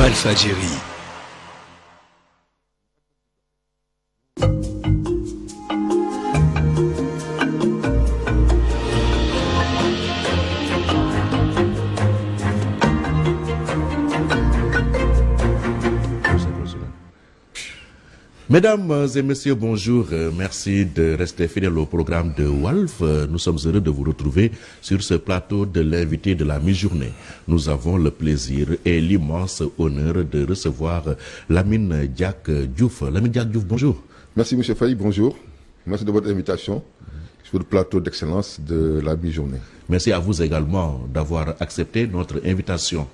Walfadjri. Mesdames et messieurs, bonjour. Merci de rester fidèles au programme de Walf. Nous sommes heureux de vous retrouver sur ce plateau de l'invité de la mi-journée. Nous avons le plaisir et l'immense honneur de recevoir Lamine Diack Diouf. Lamine Diack Diouf, bonjour. Merci M. Faye, bonjour. Merci de votre invitation sur le plateau d'excellence de la mi-journée. Merci à vous également d'avoir accepté notre invitation.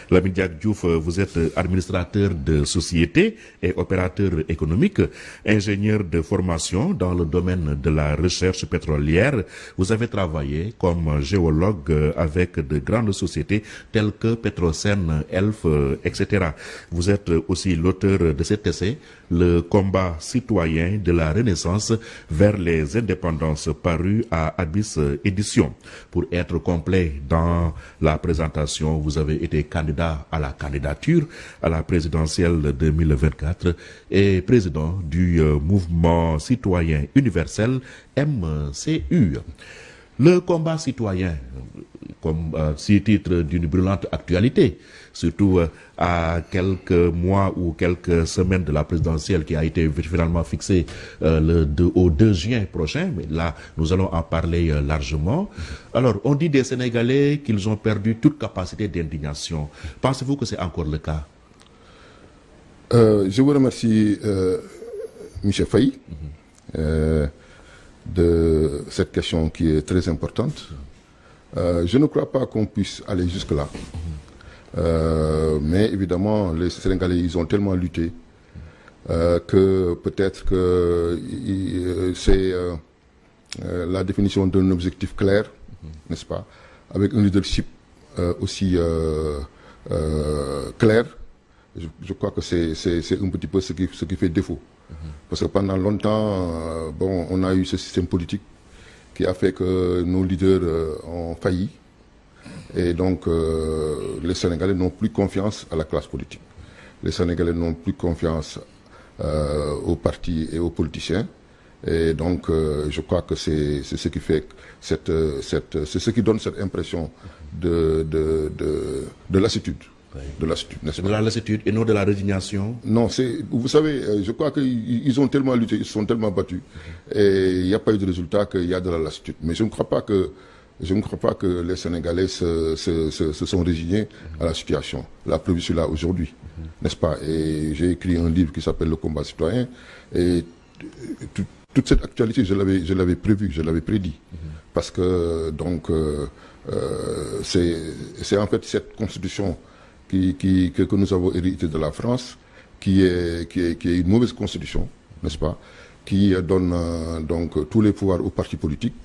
Lamine Diack Diouf, vous êtes administrateur de société et opérateur économique, ingénieur de formation dans le domaine de la recherche pétrolière. Vous avez travaillé comme géologue avec de grandes sociétés telles que Petrosen, Elf, etc. Vous êtes aussi l'auteur de cet essai, Le combat citoyen de la Renaissance vers les indépendances, paru à Abyss Éditions. Pour être complet dans la présentation, vous avez été candidat à la candidature à la présidentielle 2024 et président du mouvement citoyen universel MCU. Le combat citoyen, comme si titre d'une brûlante actualité, surtout à quelques mois ou quelques semaines de la présidentielle qui a été finalement fixée au 2 juin prochain, mais là nous allons en parler largement. Alors on dit des Sénégalais qu'ils ont perdu toute capacité d'indignation. Pensez-vous que c'est encore le cas? Je vous remercie M. Faye de cette question qui est très importante. Je ne crois pas qu'on puisse aller jusque-là. Mais évidemment, les Sénégalais, ils ont tellement lutté que peut-être que c'est la définition d'un objectif clair, n'est-ce pas, avec un leadership aussi clair. Je crois que c'est un petit peu ce qui fait défaut. Parce que pendant longtemps, on a eu ce système politique qui a fait que nos leaders ont failli. Et donc, les Sénégalais n'ont plus confiance à la classe politique. Les Sénégalais n'ont plus confiance aux partis et aux politiciens. Et donc, je crois que c'est ce qui fait c'est ce qui donne cette impression de lassitude. Oui. De lassitude, n'est-ce pas? De la lassitude et non de la résignation. Non, vous savez, je crois qu'ils ont tellement lutté, ils se sont tellement battus, et il n'y a pas eu de résultat qu'il y a de la lassitude. Mais je ne crois pas que les Sénégalais se sont résignés à la situation. La preuve est là aujourd'hui, n'est-ce pas? Et j'ai écrit un livre qui s'appelle Le combat citoyen, et toute cette actualité, je l'avais prévu, je l'avais prédit. Parce que, donc, c'est en fait cette constitution que nous avons hérité de la France, qui est une mauvaise constitution, n'est-ce pas, qui donne donc tous les pouvoirs aux partis politiques,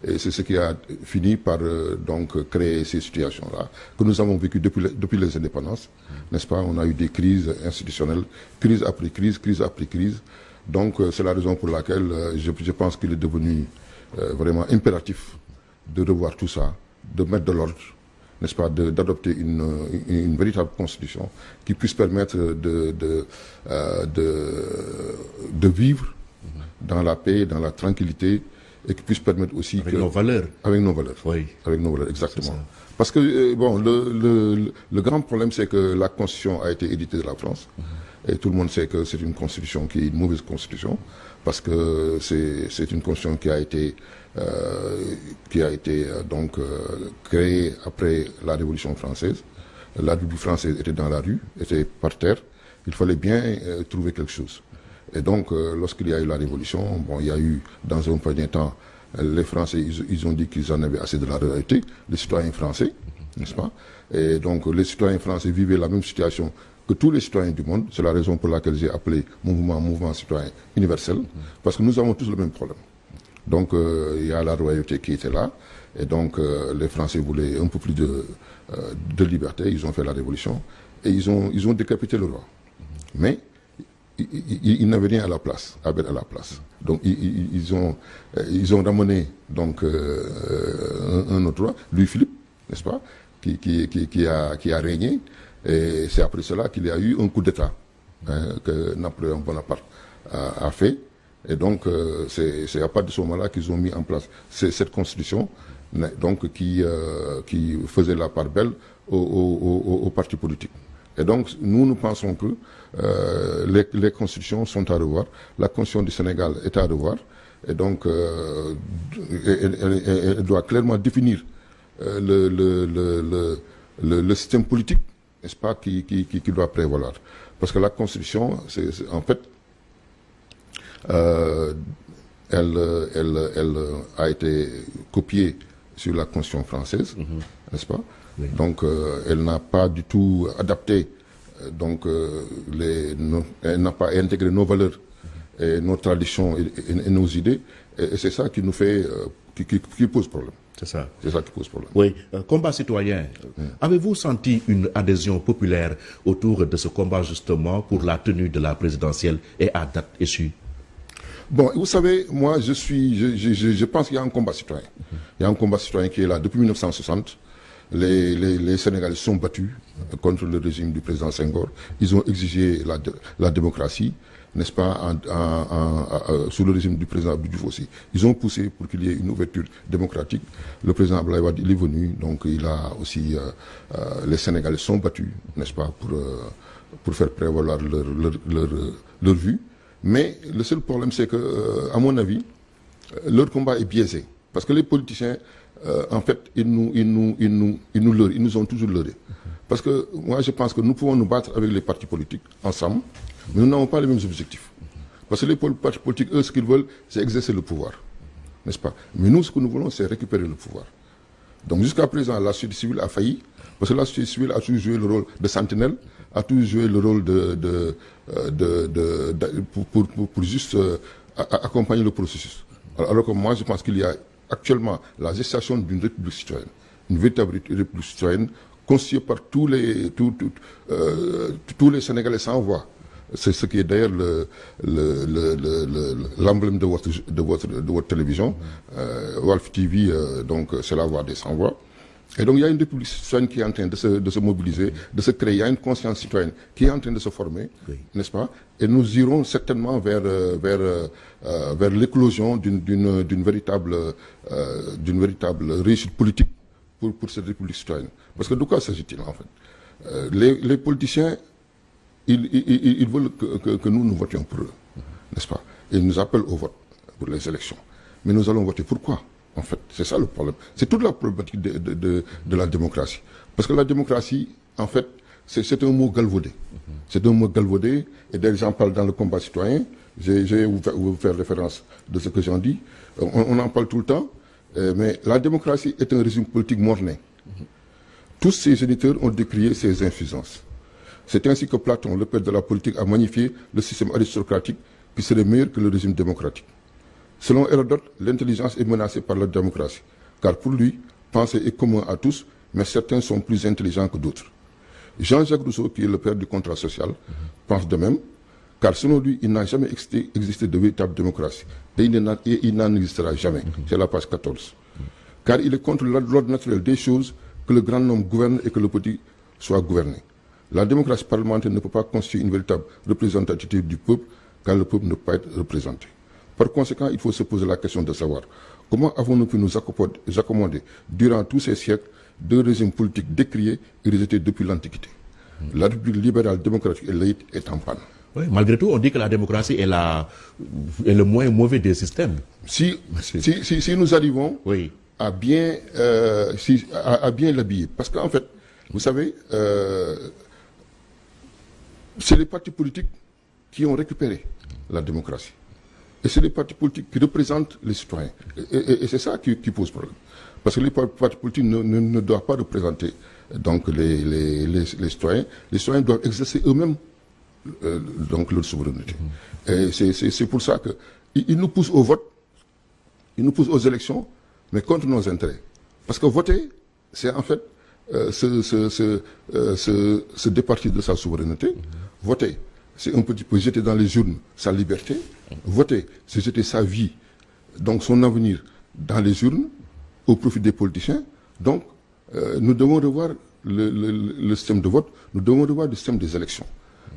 et c'est ce qui a fini par donc créer ces situations-là que nous avons vécues depuis les indépendances, n'est-ce pas? On a eu des crises institutionnelles, crise après crise, crise après crise. Donc c'est la raison pour laquelle je pense qu'il est devenu vraiment impératif de revoir tout ça, de mettre de l'ordre, n'est-ce pas, d'adopter une véritable constitution qui puisse permettre de vivre dans la paix, dans la tranquillité, et qui puisse permettre aussi avec nos valeurs. Avec nos valeurs. Oui. Avec nos valeurs, exactement. Parce que, le grand problème, c'est que la constitution a été éditée de la France, et tout le monde sait que c'est une constitution qui est une mauvaise constitution, parce que c'est une constitution qui a été donc créée après la Révolution française. La République française était dans la rue, était par terre. Il fallait bien trouver quelque chose. Et donc, lorsqu'il y a eu la Révolution, il y a eu, dans un premier temps, les Français, ils ont dit qu'ils en avaient assez de la réalité, les citoyens français, n'est-ce pas? Et donc, les citoyens français vivaient la même situation que tous les citoyens du monde. C'est la raison pour laquelle j'ai appelé mon mouvement citoyen universel, parce que nous avons tous le même problème. Donc, il y a la royauté qui était là, et donc les Français voulaient un peu plus de liberté. Ils ont fait la révolution, et ils ont décapité le roi. Mais ils n'avaient rien à la place, à mettre à la place. Donc, ils ont ramené donc un autre roi, Louis-Philippe, n'est-ce pas, qui a régné, et c'est après cela qu'il y a eu un coup d'État que Napoléon Bonaparte a fait. Et donc, c'est à partir de ce moment-là qu'ils ont mis en place cette constitution, donc qui faisait la part belle aux partis politiques. Et donc, nous pensons que les constitutions sont à revoir. La constitution du Sénégal est à revoir. Et donc, elle doit clairement définir le système politique, n'est-ce pas, qui doit prévaloir. Parce que la constitution, en fait, elle a été copiée sur la Constitution française, n'est-ce pas? Oui. Donc, elle n'a pas du tout adapté, donc, elle n'a pas intégré nos valeurs, et nos traditions et nos idées, et c'est ça qui nous fait, qui pose problème. C'est ça. C'est ça qui pose problème. Oui. Combat citoyen. Avez-vous senti une adhésion populaire autour de ce combat, justement, pour la tenue de la présidentielle et à date échue? Bon, vous savez, moi, je pense qu'il y a un combat citoyen. Il y a un combat citoyen qui est là depuis 1960. Les Sénégalais sont battus contre le régime du président Senghor. Ils ont exigé la démocratie, n'est-ce pas, sous le régime du président Abdou Diouf aussi. Ils ont poussé pour qu'il y ait une ouverture démocratique. Le président Abdoulaye Wade, il est venu, donc il a aussi... les Sénégalais sont battus, n'est-ce pas, pour faire prévaloir leur vue. Mais le seul problème, c'est que, à mon avis, leur combat est biaisé. Parce que les politiciens, en fait, ils nous ont toujours leurrés. Parce que moi, je pense que nous pouvons nous battre avec les partis politiques ensemble, mais nous n'avons pas les mêmes objectifs. Parce que les partis politiques, eux, ce qu'ils veulent, c'est exercer le pouvoir. N'est-ce pas? Mais nous, ce que nous voulons, c'est récupérer le pouvoir. Donc, jusqu'à présent, la société civile a failli, parce que la société civile a toujours joué le rôle de sentinelle, a toujours joué le rôle pour juste accompagner le processus. Alors que moi, je pense qu'il y a actuellement la gestation d'une république citoyenne, une véritable république citoyenne constituée par tous les Sénégalais sans voix. C'est ce qui est d'ailleurs l'emblème de votre télévision, Walf TV, donc c'est la voix des sans voix. Et donc il y a une république citoyenne qui est en train de se mobiliser, de se créer. Il y a une conscience citoyenne qui est en train de se former, oui, n'est-ce pas? Et nous irons certainement vers l'éclosion d'une véritable réussite politique pour cette république citoyenne. Parce que de quoi s'agit-il en fait? Les politiciens, ils veulent que nous votions pour eux, n'est-ce pas? Ils nous appellent au vote pour les élections. Mais nous allons voter pourquoi? En fait, c'est ça le problème. C'est toute la problématique de la démocratie. Parce que la démocratie, en fait, c'est un mot galvaudé. C'est un mot galvaudé, et d'ailleurs j'en parle dans le combat citoyen. Je vais vous faire référence de ce que j'en dis. On en parle tout le temps, mais la démocratie est un régime politique mort-né. Tous ces éditeurs ont décrié ces insuffisances. C'est ainsi que Platon, le père de la politique, a magnifié le système aristocratique qui serait meilleur que le régime démocratique. Selon Hérodote, l'intelligence est menacée par la démocratie, car pour lui, penser est commun à tous, mais certains sont plus intelligents que d'autres. Jean-Jacques Rousseau, qui est le père du contrat social, pense de même, car selon lui, il n'a jamais existé de véritable démocratie, et il n'en existera jamais. C'est la page 14. Car il est contre l'ordre naturel des choses que le grand nombre gouverne et que le petit soit gouverné. La démocratie parlementaire ne peut pas constituer une véritable représentativité du peuple, car le peuple ne peut pas être représenté. Par conséquent, il faut se poser la question de savoir comment avons-nous pu nous accommoder durant tous ces siècles de régimes politiques décriés et rejetés depuis l'Antiquité. La République libérale, démocratique et laïque est en panne. Oui, malgré tout, on dit que la démocratie est le moins mauvais des systèmes. Si nous arrivons, oui, à bien l'habiller, parce qu'en fait, vous savez, c'est les partis politiques qui ont récupéré la démocratie. Et c'est les partis politiques qui représentent les citoyens. Et c'est ça qui pose problème. Parce que les partis politiques ne doivent pas représenter donc les citoyens. Les citoyens doivent exercer eux-mêmes donc leur souveraineté. Et c'est pour ça qu'ils nous poussent au vote, ils nous poussent aux élections, mais contre nos intérêts. Parce que voter, c'est en fait se départir de sa souveraineté. Voter, c'est un petit peu jeter dans les urnes sa liberté. Voter, c'est jeter sa vie, donc son avenir, dans les urnes, au profit des politiciens. Donc, nous devons revoir le système de vote, nous devons revoir le système des élections.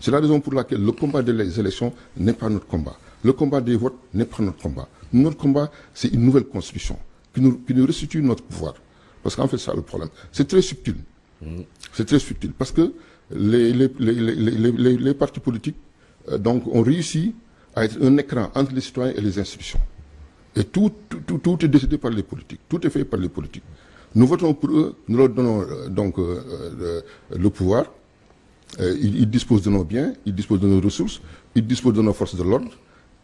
C'est la raison pour laquelle le combat des élections n'est pas notre combat. Le combat des votes n'est pas notre combat. Notre combat, c'est une nouvelle constitution qui nous restitue notre pouvoir. Parce qu'en fait, c'est ça le problème. C'est très subtil. C'est très subtil. Parce que les partis politiques donc, ont réussi à être un écran entre les citoyens et les institutions. Et tout est décidé par les politiques. Tout est fait par les politiques. Nous votons pour eux, nous leur donnons donc le pouvoir. Ils disposent de nos biens, ils disposent de nos ressources, ils disposent de nos forces de l'ordre.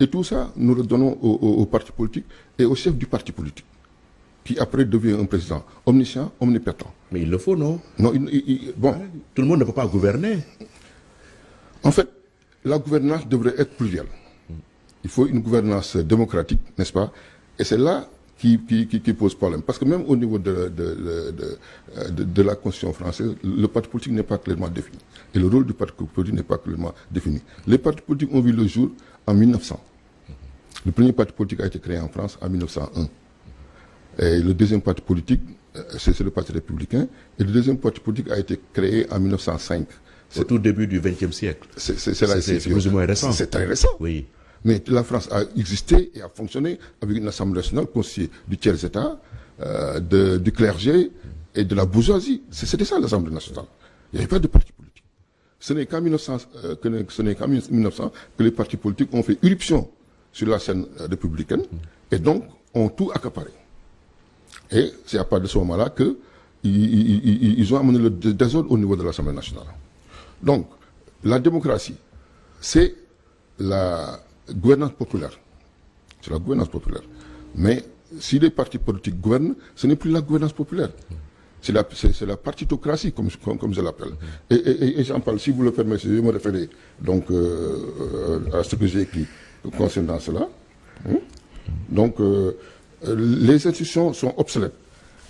Et tout ça, nous le donnons aux partis politiques et au chef du parti politique, qui après devient un président omniscient, omnipotent. Mais il le faut, non? Non, bon. Tout le monde ne peut pas gouverner. En fait, la gouvernance devrait être plurielle. Il faut une gouvernance démocratique, n'est-ce pas? Et c'est là qui pose problème. Parce que même au niveau de la Constitution française, le parti politique n'est pas clairement défini. Et le rôle du parti politique n'est pas clairement défini. Les partis politiques ont vu le jour en 1900. Le premier parti politique a été créé en France en 1901. Et le deuxième parti politique, c'est le Parti républicain. Et le deuxième parti politique a été créé en 1905. C'est au tout début du XXe siècle. C'est plus ou moins récent. C'est très récent. Oui. Mais la France a existé et a fonctionné avec une Assemblée nationale constituée du tiers-État, du clergé et de la bourgeoisie. C'était ça l'Assemblée nationale. Il n'y avait pas de parti politique. Ce n'est qu'en 1900 que les partis politiques ont fait irruption sur la scène républicaine et donc ont tout accaparé. Et c'est à partir de ce moment-là qu'ils ont amené le désordre au niveau de l'Assemblée nationale. Donc, la démocratie, c'est la gouvernance populaire. C'est la gouvernance populaire. Mais si les partis politiques gouvernent, ce n'est plus la gouvernance populaire. C'est la partitocratie, comme je l'appelle. Et j'en parle, si vous le permettez, je vais me référer donc, à ce que j'ai écrit concernant cela. Donc, les institutions sont obsolètes,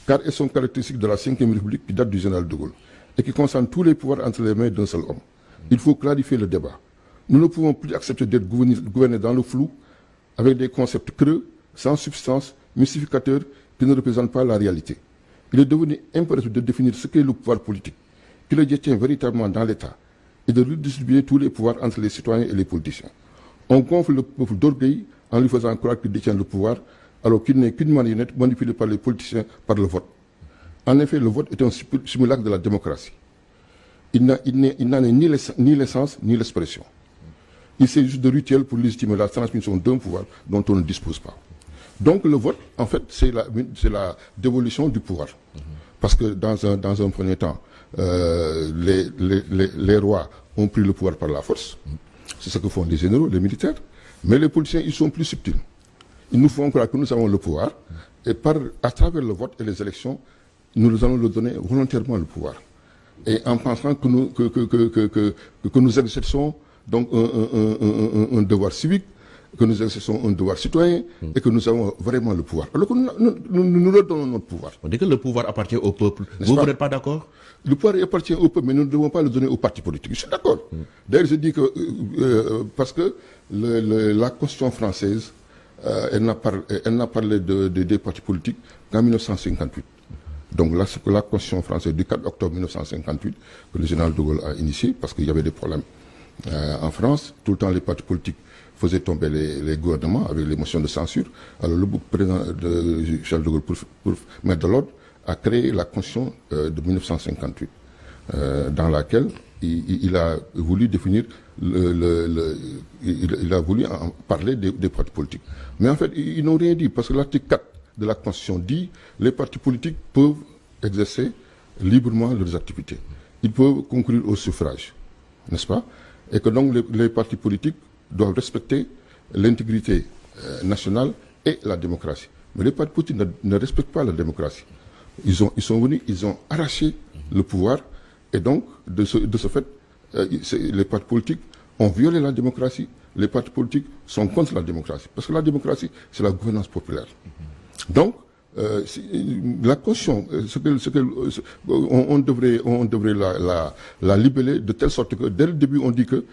car elles sont caractéristiques de la Ve République qui date du général de Gaulle, et qui concernent tous les pouvoirs entre les mains d'un seul homme. Il faut clarifier le débat. Nous ne pouvons plus accepter d'être gouvernés dans le flou, avec des concepts creux, sans substance, mystificateurs, qui ne représentent pas la réalité. Il est devenu impératif de définir ce qu'est le pouvoir politique, qui le détient véritablement dans l'État, et de redistribuer tous les pouvoirs entre les citoyens et les politiciens. On gonfle le peuple d'orgueil en lui faisant croire qu'il détient le pouvoir, alors qu'il n'est qu'une marionnette manipulée par les politiciens par le vote. En effet, le vote est un simulacre de la démocratie. Il n'en est ni l'essence ni l'expression. Il s'agit juste de rituel pour légitimer la transmission d'un pouvoir dont on ne dispose pas. Donc le vote, en fait, c'est la dévolution du pouvoir. Parce que dans un premier temps, les rois ont pris le pouvoir par la force. C'est ce que font les généraux, les militaires. Mais les politiciens, ils sont plus subtils. Ils nous font croire que nous avons le pouvoir. Et à travers le vote et les élections, nous allons leur donner volontairement le pouvoir. Et en pensant que nous exerçons donc un devoir civique, que nous exerçons un devoir citoyen et que nous avons vraiment le pouvoir. Alors que nous leur donnons notre pouvoir. On dit que le pouvoir appartient au peuple. Vous n'êtes pas d'accord? Le pouvoir appartient au peuple, mais nous ne devons pas le donner aux partis politiques. Je suis d'accord. D'ailleurs, je dis que parce que la Constitution française, elle n'a parlé des partis politiques qu'en 1958. Donc la Constitution française du 4 octobre 1958, que le général de Gaulle a initiée, parce qu'il y avait des problèmes en France, tout le temps les partis politiques faisaient tomber les gouvernements avec les motions de censure. Alors le président de Charles de Gaulle, pour mettre de l'ordre, a créé la Constitution de 1958, dans laquelle il a voulu définir, il a voulu en parler des partis politiques. Mais en fait, ils n'ont rien dit, parce que l'article 4 de la Constitution dit que les partis politiques peuvent exercer librement leurs activités. Ils peuvent concourir au suffrage, n'est-ce pas? Et que donc les partis politiques doivent respecter l'intégrité nationale et la démocratie. Mais les partis politiques ne respectent pas la démocratie. Ils sont venus, ils ont arraché le pouvoir, et donc, de ce fait, les partis politiques ont violé la démocratie. Les partis politiques sont contre la démocratie. Parce que la démocratie, c'est la gouvernance populaire. Donc, la Constitution, on devrait la libeller de telle sorte que, dès le début, on dit que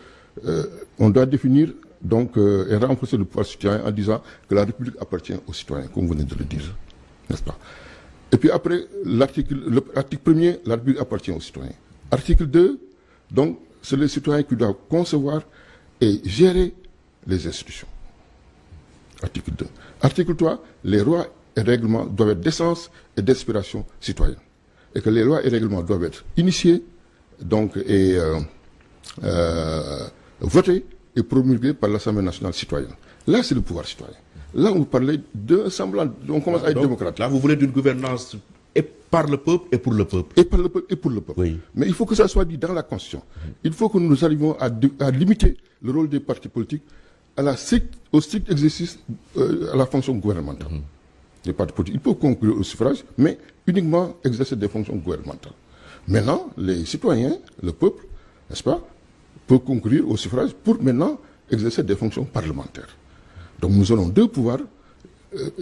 on doit définir donc et renforcer le pouvoir citoyen en disant que la République appartient aux citoyens, comme vous venez de le dire, n'est-ce pas? Et puis après, l'article 1er, la République appartient aux citoyens. Article 2, donc, c'est les citoyens qui doivent concevoir et gérer les institutions. Article 2. Article 3, les lois et règlements doivent être d'essence et d'inspiration citoyenne. Et que les lois et règlements doivent être initiés, donc, et votés et promulgués par l'Assemblée nationale citoyenne. Là, c'est le pouvoir citoyen. Là, on parlait d'un semblant, on commence à être démocrate. Là, vous voulez d'une gouvernance et par le peuple et pour le peuple. Et par le peuple et pour le peuple. Oui. Mais il faut que ça soit dit dans la Constitution. Il faut que nous arrivions à limiter le rôle des partis politiques au strict exercice à la fonction gouvernementale. Les partis politiques, ils peuvent concourir au suffrage, mais uniquement exercer des fonctions gouvernementales. Maintenant, les citoyens, le peuple, n'est-ce pas, peuvent concourir au suffrage pour maintenant exercer des fonctions parlementaires. Donc nous aurons deux pouvoirs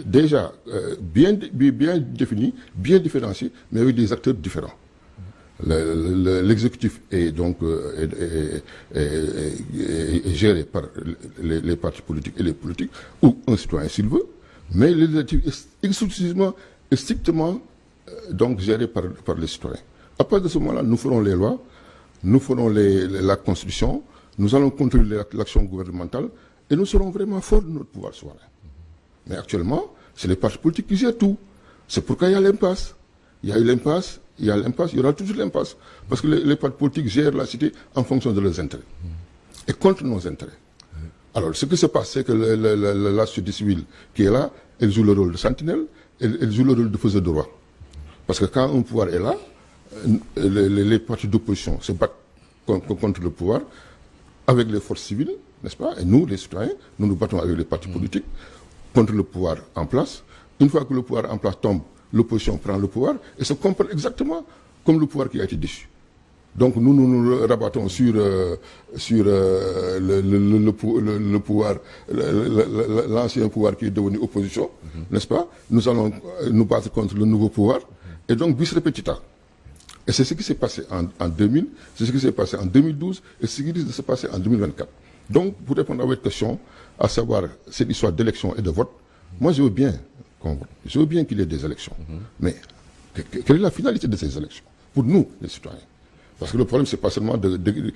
déjà bien définis, bien différenciés, mais avec des acteurs différents. L'exécutif est donc est géré par les partis politiques et les politiques, ou un citoyen s'il veut, mais l'exécutif est exclusivement et strictement donc géré par les citoyens. À partir de ce moment-là, nous ferons les lois, nous ferons la Constitution, nous allons contrôler l'action gouvernementale et nous serons vraiment forts de notre pouvoir souverain. Mais actuellement, c'est les partis politiques qui gèrent tout. C'est pourquoi il y a l'impasse. Il y a eu l'impasse, il y a l'impasse, il y aura toujours l'impasse. Parce que les partis politiques gèrent la cité en fonction de leurs intérêts. Et contre nos intérêts. Alors, ce qui se passe, c'est que la société civile qui est là, elle joue le rôle de sentinelle, elle joue le rôle de faiseur de roi. Parce que quand un pouvoir est là, les partis d'opposition se battent contre le pouvoir avec les forces civiles, n'est-ce pas? Et nous, les citoyens, nous nous battons avec les partis politiques contre le pouvoir en place. Une fois que le pouvoir en place tombe, l'opposition prend le pouvoir et se comporte exactement comme le pouvoir qui a été déchu. Donc nous rabattons sur le pouvoir, l'ancien pouvoir qui est devenu opposition, n'est-ce pas? Nous allons nous battre contre le nouveau pouvoir et donc bis repetita. Et c'est ce qui s'est passé en 2000, c'est ce qui s'est passé en 2012 et ce qui risque de se passer en 2024. Donc, pour répondre à votre question, à savoir cette histoire d'élection et de vote, moi je veux bien qu'on vote. Je veux bien qu'il y ait des élections. Mais quelle est la finalité de ces élections pour nous, les citoyens? Parce que le problème, c'est pas seulement d'élire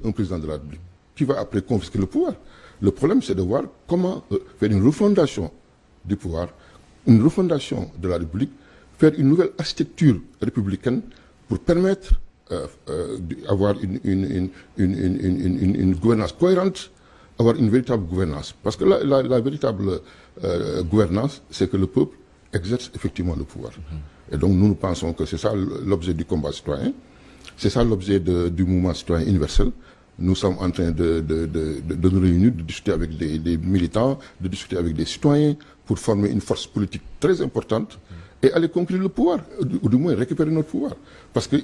un président de la République qui va après confisquer le pouvoir. Le problème, c'est de voir comment faire une refondation du pouvoir, une refondation de la République, faire une nouvelle architecture républicaine pour permettre d'avoir une gouvernance cohérente, avoir une véritable gouvernance. Parce que la véritable gouvernance, c'est que le peuple exerce effectivement le pouvoir. Et donc nous pensons que c'est ça l'objet du combat citoyen, c'est ça l'objet du mouvement citoyen universel. Nous sommes en train de nous réunir, de discuter avec des militants, de discuter avec des citoyens pour former une force politique très importante et aller conquérir le pouvoir, ou du moins récupérer notre pouvoir. Parce que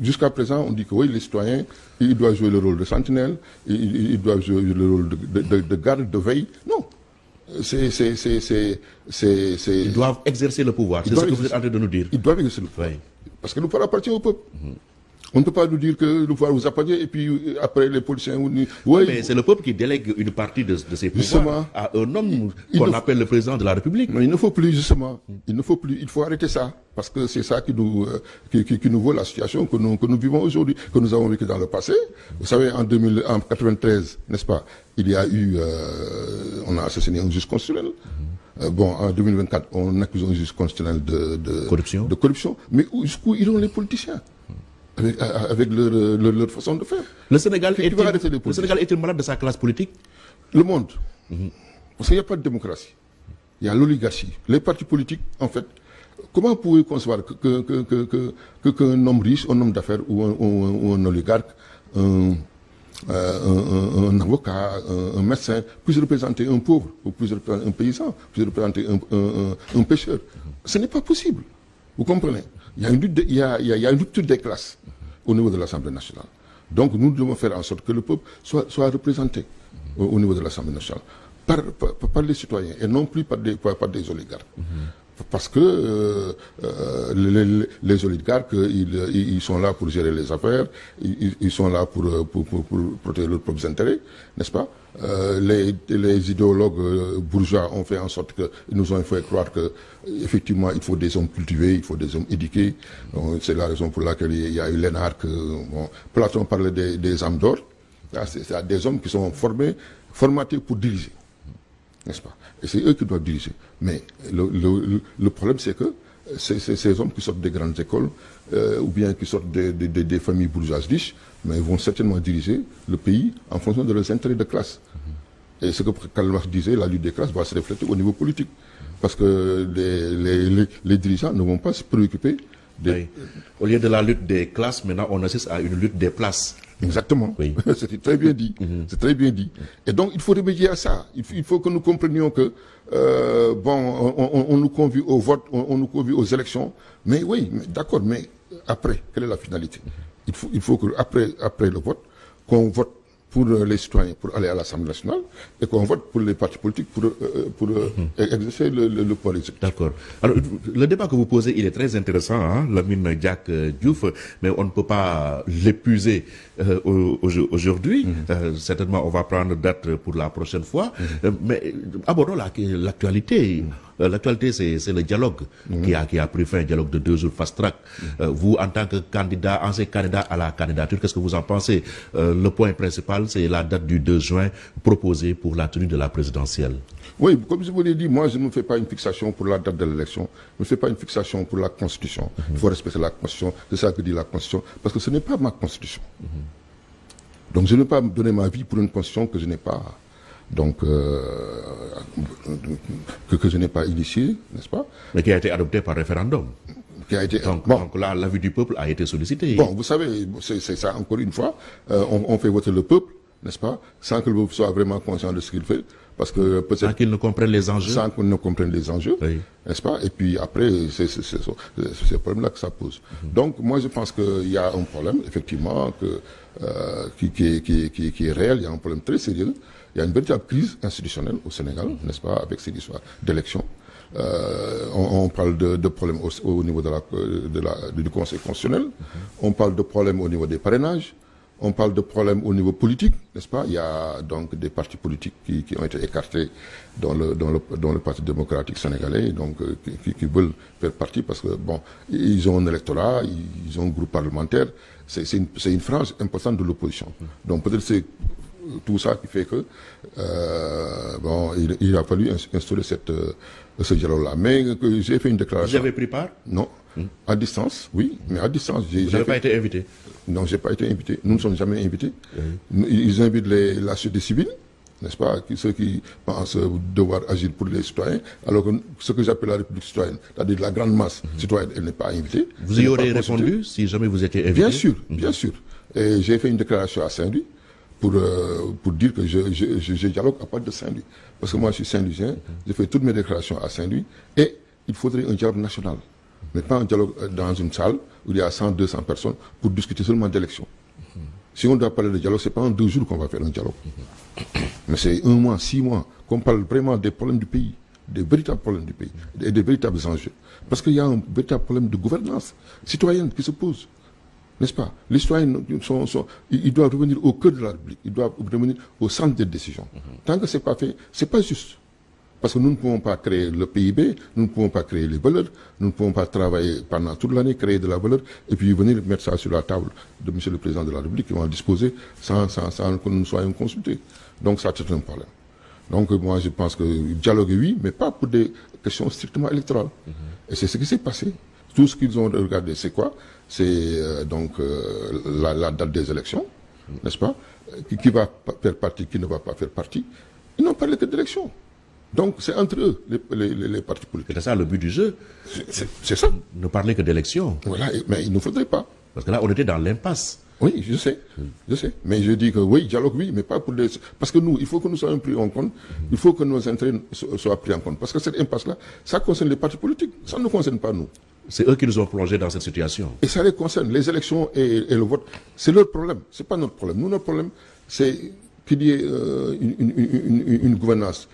jusqu'à présent, on dit que oui, les citoyens, ils doivent jouer le rôle de sentinelle, ils doivent jouer le rôle de garde, de veille. Non. Ils doivent exercer le pouvoir. C'est ce que vous êtes en train de nous dire. Ils doivent exercer le pouvoir. Oui. Parce que le pouvoir appartient au peuple. On ne peut pas nous dire que le pouvoir vous appartient et puis après les politiciens vous disent... Oui, mais c'est le peuple qui délègue une partie de ses pouvoirs à un homme qu'on appelle le président de la République. Mais il ne faut plus, justement. Il ne faut plus. Il faut arrêter ça. Parce que c'est ça qui nous vaut la situation que nous vivons aujourd'hui, que nous avons vécu dans le passé. Vous savez, en 1993, n'est-ce pas, il y a eu... on a assassiné un juge constitutionnel. Bon, en 2024, on accuse un juge constitutionnel de corruption. Mais jusqu'où iront les politiciens avec leur façon de faire? Le Sénégal est-il malade de sa classe politique? Le monde. Parce qu'il n'y a pas de démocratie. Il y a l'oligarchie. Les partis politiques, en fait, comment pouvez-vous concevoir qu'un homme riche, un homme d'affaires ou un oligarque, un avocat, un médecin puisse représenter un pauvre, ou puisse représenter un paysan, puisse représenter un pêcheur? Ce n'est pas possible. Vous comprenez? Il y a une rupture des classes au niveau de l'Assemblée nationale. Donc nous devons faire en sorte que le peuple soit représenté au niveau de l'Assemblée nationale par les citoyens et non plus par des oligarques. parce que les oligarques, ils sont là pour gérer les affaires, ils sont là pour protéger leurs propres intérêts, n'est-ce pas? Les idéologues bourgeois ont fait en sorte qu'ils nous ont fait croire que effectivement il faut des hommes cultivés, il faut des hommes éduqués. C'est la raison pour laquelle il y a eu Lénarque. Platon parlait des âmes d'or. C'est des hommes qui sont formatés pour diriger, n'est-ce pas? Et c'est eux qui doivent diriger. Mais le problème, c'est que ces hommes qui sortent des grandes écoles ou bien qui sortent des familles bourgeoises riches, mais ils vont certainement diriger le pays en fonction de leurs intérêts de classe. Et ce que Karl Marx disait, la lutte des classes va se refléter au niveau politique. Parce que les dirigeants ne vont pas se préoccuper oui. Au lieu de la lutte des classes, maintenant on assiste à une lutte des places. Exactement. Oui. C'était très bien dit. C'est très bien dit. Et donc il faut remédier à ça. Il faut que nous comprenions que on nous convie au vote, on nous convie aux élections. Mais oui, d'accord. Mais après, quelle est la finalité? Il faut que après le vote, qu'on vote pour les citoyens pour aller à l'Assemblée nationale et qu'on vote pour les partis politiques pour exercer le pouvoir exécutif. D'accord. Alors, le débat que vous posez, il est très intéressant, hein, Lamine Diack Diouf, mais on ne peut pas l'épuiser aujourd'hui. Certainement, on va prendre date pour la prochaine fois. Mais abordons l'actualité. L'actualité, c'est le dialogue qui a pris fin, un dialogue de 2 jours fast-track. Vous, en tant que candidat, ancien candidat à la candidature, qu'est-ce que vous en pensez? Le point principal, c'est la date du 2 juin proposée pour la tenue de la présidentielle. Oui, comme je vous l'ai dit, moi je ne fais pas une fixation pour la date de l'élection, je ne fais pas une fixation pour la Constitution. Il faut respecter la Constitution, c'est ça que dit la Constitution, parce que ce n'est pas ma Constitution. Donc je ne vais pas donner ma vie pour une Constitution que je n'ai pas, donc que je n'ai pas initiée, n'est-ce pas? Mais qui a été adoptée par référendum. Donc là, l'avis du peuple a été sollicité. Bon, vous savez, c'est ça, encore une fois, on fait voter le peuple, n'est-ce pas, sans que le peuple soit vraiment conscient de ce qu'il fait, parce que peut-être... Sans qu'il ne comprenne les enjeux. Sans qu'il ne comprenne les enjeux, oui. N'est-ce pas? Et puis après, c'est ce problème-là que ça pose. Donc, moi, je pense qu'il y a un problème, effectivement, qui est réel, il y a un problème très sérieux. Il y a une véritable crise institutionnelle au Sénégal, n'est-ce pas, avec ces histoires d'élections. On parle de problèmes au niveau du Conseil constitutionnel, on parle de problèmes au niveau des parrainages, on parle de problèmes au niveau politique, n'est-ce pas? Il y a donc des partis politiques qui ont été écartés dans le Parti démocratique sénégalais, donc qui veulent faire partie parce que bon, ils ont un électorat, ils ont un groupe parlementaire, c'est une frange importante de l'opposition. Donc peut-être c'est tout ça qui fait que il a fallu instaurer ce dialogue-là. Mais j'ai fait une déclaration. Vous avez pris part? Non. À distance, oui, mais à distance. Vous n'avez pas été invité? Non, je n'ai pas été invité. Nous ne sommes jamais invités. Ils invitent la société civile, n'est-ce pas, ceux qui pensent devoir agir pour les citoyens, alors que ce que j'appelle la République citoyenne, c'est-à-dire la grande masse citoyenne, elle n'est pas invitée. Vous y aurez répondu si jamais vous étiez invité? Bien sûr, bien sûr. Et j'ai fait une déclaration à Saint-Louis pour dire que je dialogue à part de Saint-Louis. Parce que moi, je suis Saint-Louisien, j'ai fait toutes mes déclarations à Saint-Louis, et il faudrait un dialogue national. Mais pas un dialogue dans une salle où il y a 100, 200 personnes pour discuter seulement d'élections. Si on doit parler de dialogue, ce n'est pas en 2 jours qu'on va faire un dialogue. Mais c'est 1 mois, 6 mois, qu'on parle vraiment des problèmes du pays, des véritables problèmes du pays, et des véritables enjeux. Parce qu'il y a un véritable problème de gouvernance citoyenne qui se pose. N'est-ce pas? Les citoyens, ils doivent revenir au cœur de la République, ils doivent revenir au centre des décisions. Tant que ce n'est pas fait, ce n'est pas juste. Parce que nous ne pouvons pas créer le PIB, nous ne pouvons pas créer les valeurs, nous ne pouvons pas travailler pendant toute l'année, créer de la valeur, et puis venir mettre ça sur la table de M. le Président de la République, qui va en disposer sans que nous soyons consultés. Donc ça, c'est un problème. Donc moi, je pense que dialoguer, oui, mais pas pour des questions strictement électorales. Et c'est ce qui s'est passé. Tout ce qu'ils ont regardé, c'est quoi? C'est la date des élections, n'est-ce pas? Qui va faire partie, qui ne va pas faire partie. Ils n'ont parlé que d'élections. Donc c'est entre eux, les partis politiques. C'est ça le but du jeu. C'est ça. Ne parler que d'élections. Voilà, mais il ne faudrait pas. Parce que là, on était dans l'impasse. Oui, je sais. Mais je dis que oui, dialogue, oui, mais pas pour des... Parce que nous, il faut que nous soyons pris en compte, il faut que nos intérêts soient pris en compte. Parce que cette impasse-là, ça concerne les partis politiques, ça ne nous concerne pas nous. C'est eux qui nous ont plongés dans cette situation. Et ça les concerne. Les élections et le vote, c'est leur problème. C'est pas notre problème. Nous, notre problème, c'est qu'il y ait une gouvernance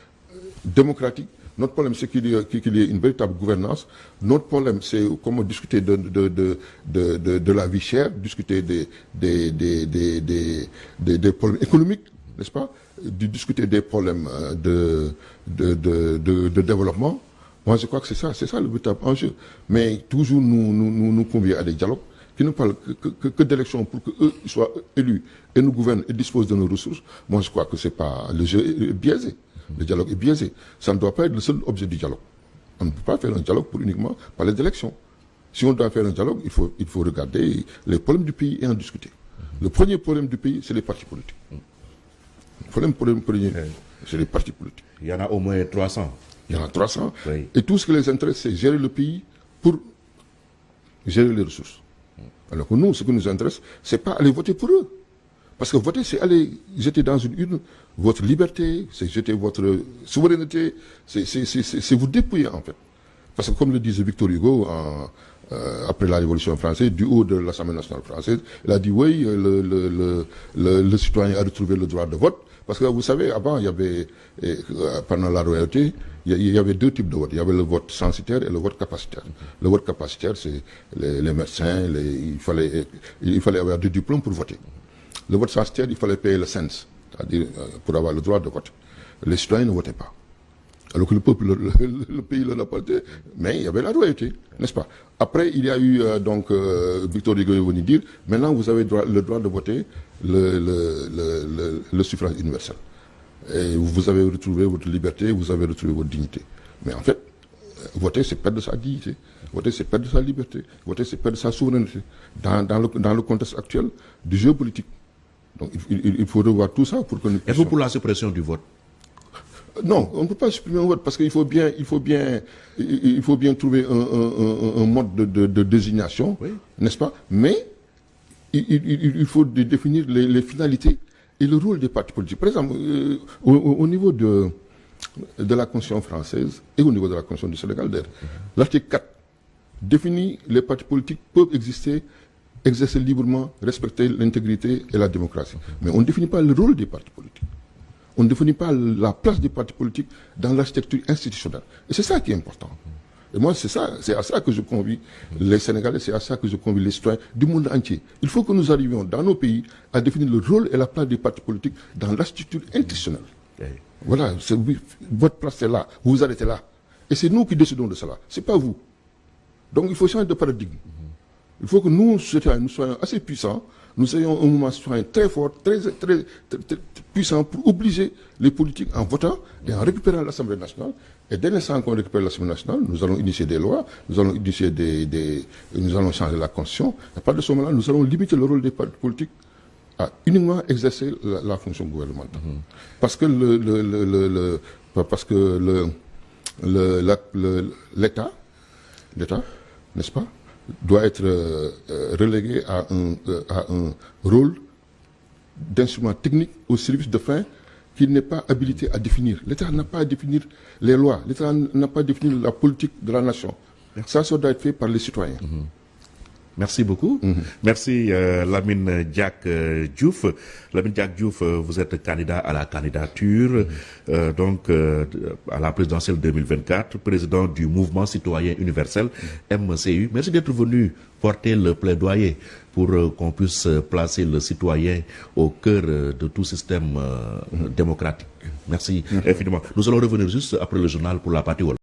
démocratique. Notre problème, c'est qu'il y ait une véritable gouvernance. Notre problème, c'est comment discuter de la vie chère, discuter des problèmes économiques, n'est-ce pas? Discuter des problèmes de développement. Moi, je crois que c'est ça le véritable enjeu. Mais toujours nous convier à des dialogues qui ne parlent que d'élections pour qu'eux soient élus et nous gouvernent et disposent de nos ressources. Moi, je crois que c'est pas, le jeu est biaisé. Le dialogue est biaisé. Ça ne doit pas être le seul objet du dialogue. On ne peut pas faire un dialogue pour uniquement parler d'élections. Si on doit faire un dialogue, il faut regarder les problèmes du pays et en discuter. Le premier problème du pays, c'est les partis politiques. Le problème premier, c'est les partis politiques. Il y en a au moins 300. Il y en a 300. Oui. Et tout ce qui les intéresse, c'est gérer le pays pour gérer les ressources. Alors que nous, ce qui nous intéresse, c'est pas aller voter pour eux. Parce que voter, c'est aller jeter dans une urne votre liberté, c'est jeter votre souveraineté, c'est vous dépouiller en fait. Parce que comme le disait Victor Hugo après la Révolution française, du haut de l'Assemblée nationale française, il a dit oui, le citoyen a retrouvé le droit de vote. Parce que vous savez, avant, il y avait, pendant la royauté, il y avait deux types de vote. Il y avait le vote censitaire et le vote capacitaire. Le vote capacitaire, c'est les médecins, il fallait avoir des diplômes pour voter. Le vote censitaire, il fallait payer le cens, c'est-à-dire pour avoir le droit de vote. Les citoyens ne votaient pas. Alors que le peuple, le pays leur appartenait, mais il y avait la royauté, n'est-ce pas? Après, il y a eu Victor Hugo est venu dire, maintenant vous avez le droit de voter le suffrage universel. Et vous avez retrouvé votre liberté, vous avez retrouvé votre dignité. Mais en fait, voter, c'est perdre sa dignité. Voter, c'est perdre sa liberté. Voter, c'est perdre sa souveraineté. Dans le contexte actuel du jeu politique. Donc il faut revoir tout ça pour que nous puissions... Êtes-vous pour la suppression du vote? Non, on ne peut pas supprimer un vote parce qu'il faut bien trouver un mode de désignation, oui, n'est-ce pas? Mais il faut définir les finalités et le rôle des partis politiques. Par exemple, au niveau de la Constitution française et au niveau de la Constitution du Sénégal, l'article 4 définit les partis politiques peuvent exercer librement, respecter l'intégrité et la démocratie. Mais on ne définit pas le rôle des partis politiques. On ne définit pas la place des partis politiques dans l'architecture institutionnelle. Et c'est ça qui est important. Et moi, c'est à ça que je convie les Sénégalais, c'est à ça que je convie les citoyens du monde entier. Il faut que nous arrivions dans nos pays à définir le rôle et la place des partis politiques dans l'architecture institutionnelle. Oui. Voilà, votre place est là, vous vous arrêtez là. Et c'est nous qui décidons de cela, c'est pas vous. Donc il faut changer de paradigme. Il faut que nous soyons assez puissants, nous ayons un mouvement citoyen très fort, très puissant pour obliger les politiques en votant et en récupérant l'Assemblée nationale. Et dès l'instant qu'on récupère l'Assemblée nationale, nous allons initier des lois, nous allons changer la Constitution. Et à partir de ce moment-là, nous allons limiter le rôle des partis politiques à uniquement exercer la fonction gouvernementale. Parce que l'État, n'est-ce pas, doit être relégué à un rôle d'instrument technique au service de fin qu'il n'est pas habilité à définir. L'État n'a pas à définir les lois, l'État n'a pas à définir la politique de la nation. Ça doit être fait par les citoyens. Merci beaucoup. Merci Lamine Diack Diouf. Lamine Diack Diouf, vous êtes candidat à la candidature à la présidentielle 2024, président du Mouvement Citoyen Universel, MCU. Merci d'être venu porter le plaidoyer pour qu'on puisse placer le citoyen au cœur de tout système démocratique. Merci infiniment. Nous allons revenir juste après le journal pour la partie wolof.